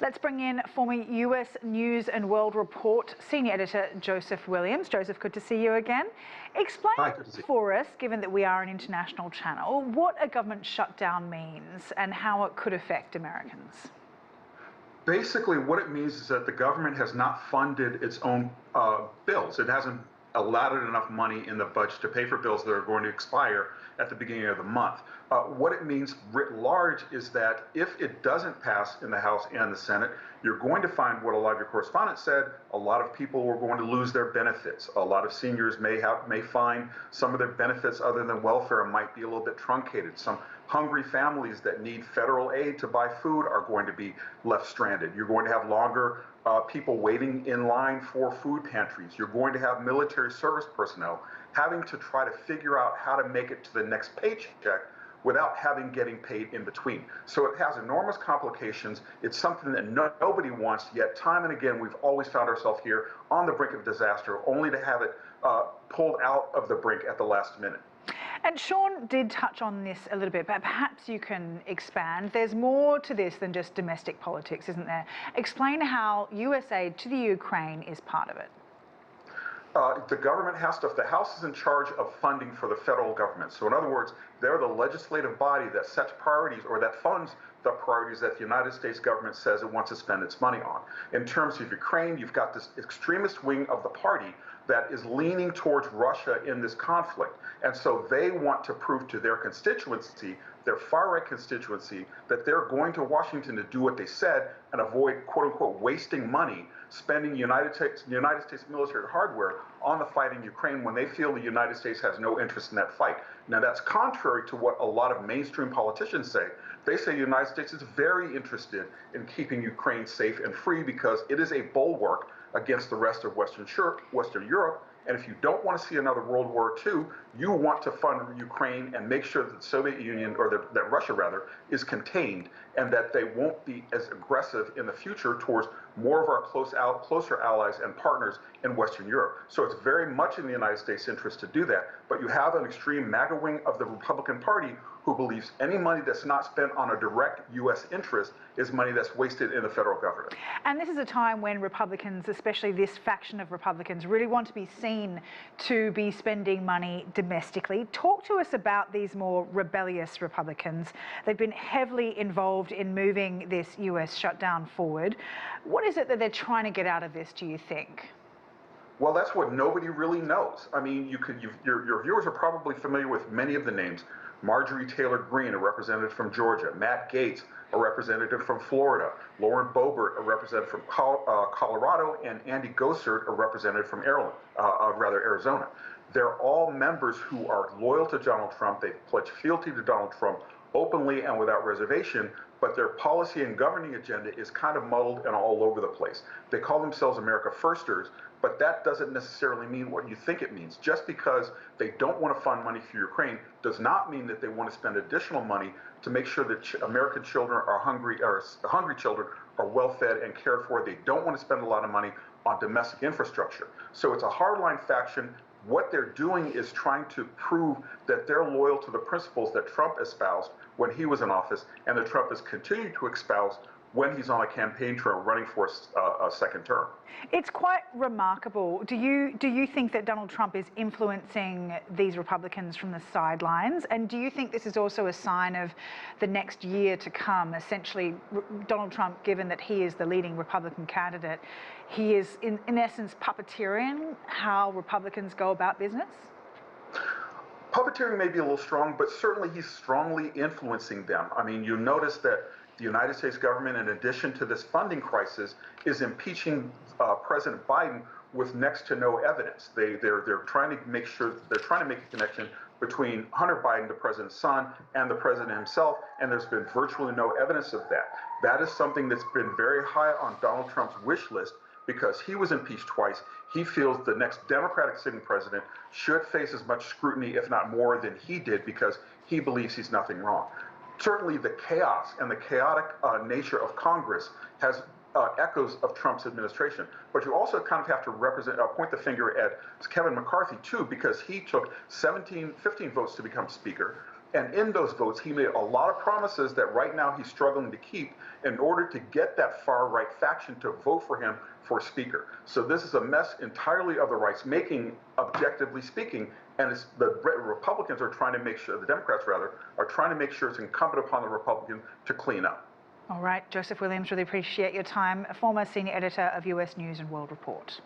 Let's bring in former US News and World Report senior editor Joseph Willams. Joseph, good to see you again. Explain for us, given that we are an international channel, what a government shutdown means and how it could affect Americans. Basically, what it means is that the government has not funded its own bills. It hasn't allotted enough money in the budget to pay for bills that are going to expire at the beginning of the month. What it means writ large is that if it doesn't pass in the House and the Senate, you're going to find what a lot of your correspondents said, a lot of people are going to lose their benefits. A lot of seniors may find some of their benefits other than welfare might be a little bit truncated. Some hungry families that need federal aid to buy food are going to be left stranded. You're going to have longer people waiting in line for food pantries. You're going to have military service personnel having to try to figure out how to make it to the next paycheck without getting paid in between. So it has enormous complications. It's something that nobody wants, yet time and again we've always found ourselves here on the brink of disaster, only to have it pulled out of the brink at the last minute. And Sean did touch on this a little bit, but perhaps you can expand. There's more to this than just domestic politics, isn't there? Explain how US aid to the Ukraine is part of it. The government has to, if the House is in charge of funding for the federal government. So in other words, they're the legislative body that sets priorities or that funds the priorities that the United States government says it wants to spend its money on. In terms of Ukraine, you've got this extremist wing of the party that is leaning towards Russia in this conflict. And so they want to prove to their constituency, their far-right constituency, that they're going to Washington to do what they said and avoid, quote unquote, wasting money spending United States military hardware on the fight in Ukraine when they feel the United States has no interest in that fight. Now that's contrary to what a lot of mainstream politicians say. They say the United States is very interested in keeping Ukraine safe and free because it is a bulwark against the rest of Western Europe. And if you don't want to see another World War II, you want to fund Ukraine and make sure that the Soviet Union, or that Russia rather, is contained and that they won't be as aggressive in the future towards more of our closer allies and partners in Western Europe. So it's very much in the United States' interest to do that. But you have an extreme MAGA wing of the Republican Party who believes any money that's not spent on a direct U.S. interest is money that's wasted in the federal government. And this is a time when Republicans, especially this faction of Republicans, really want to be seen to be spending money domestically. Talk to us about these more rebellious Republicans. They've been heavily involved in moving this US shutdown forward. What is it that they're trying to get out of this, do you think? Well, that's what nobody really knows. I mean, your viewers are probably familiar with many of the names. Marjorie Taylor Greene, a representative from Georgia. Matt Gaetz, a representative from Florida. Lauren Boebert, a representative from Colorado. And Andy Gosert, a representative from Arizona. They're all members who are loyal to Donald Trump. They've pledged fealty to Donald Trump openly and without reservation, but their policy and governing agenda is kind of muddled and all over the place. They call themselves America Firsters, but that doesn't necessarily mean what you think it means. Just because they don't want to fund money for Ukraine does not mean that they want to spend additional money to make sure that American children are hungry children are well fed and cared for. They don't want to spend a lot of money on domestic infrastructure. So it's a hardline faction. What they're doing is trying to prove that they're loyal to the principles that Trump espoused when he was in office and that Trump has continued to espouse when he's on a campaign trail running for a second term. It's quite remarkable. Do you think that Donald Trump is influencing these Republicans from the sidelines? And do you think this is also a sign of the next year to come? Essentially, Donald Trump, given that he is the leading Republican candidate, he is in essence puppeteering how Republicans go about business? Puppeteering may be a little strong, but certainly he's strongly influencing them. I mean, you notice that the United States government, in addition to this funding crisis, is impeaching President Biden with next to no evidence. They're trying to make a connection between Hunter Biden, the president's son, and the president himself, and there's been virtually no evidence of that. That is something that's been very high on Donald Trump's wish list because he was impeached twice. He feels the next Democratic sitting president should face as much scrutiny, if not more, than he did because he believes he's nothing wrong. Certainly the chaos and the chaotic nature of Congress has echoes of Trump's administration. But you also kind of have to point the finger at Kevin McCarthy too, because he took 15 votes to become speaker. And in those votes, he made a lot of promises that right now he's struggling to keep in order to get that far-right faction to vote for him for Speaker. So this is a mess entirely of the right's making, objectively speaking, and it's the Republicans are trying to make sure, the Democrats rather, are trying to make sure it's incumbent upon the Republicans to clean up. All right, Joseph Willams, really appreciate your time. A former senior editor of US News and World Report.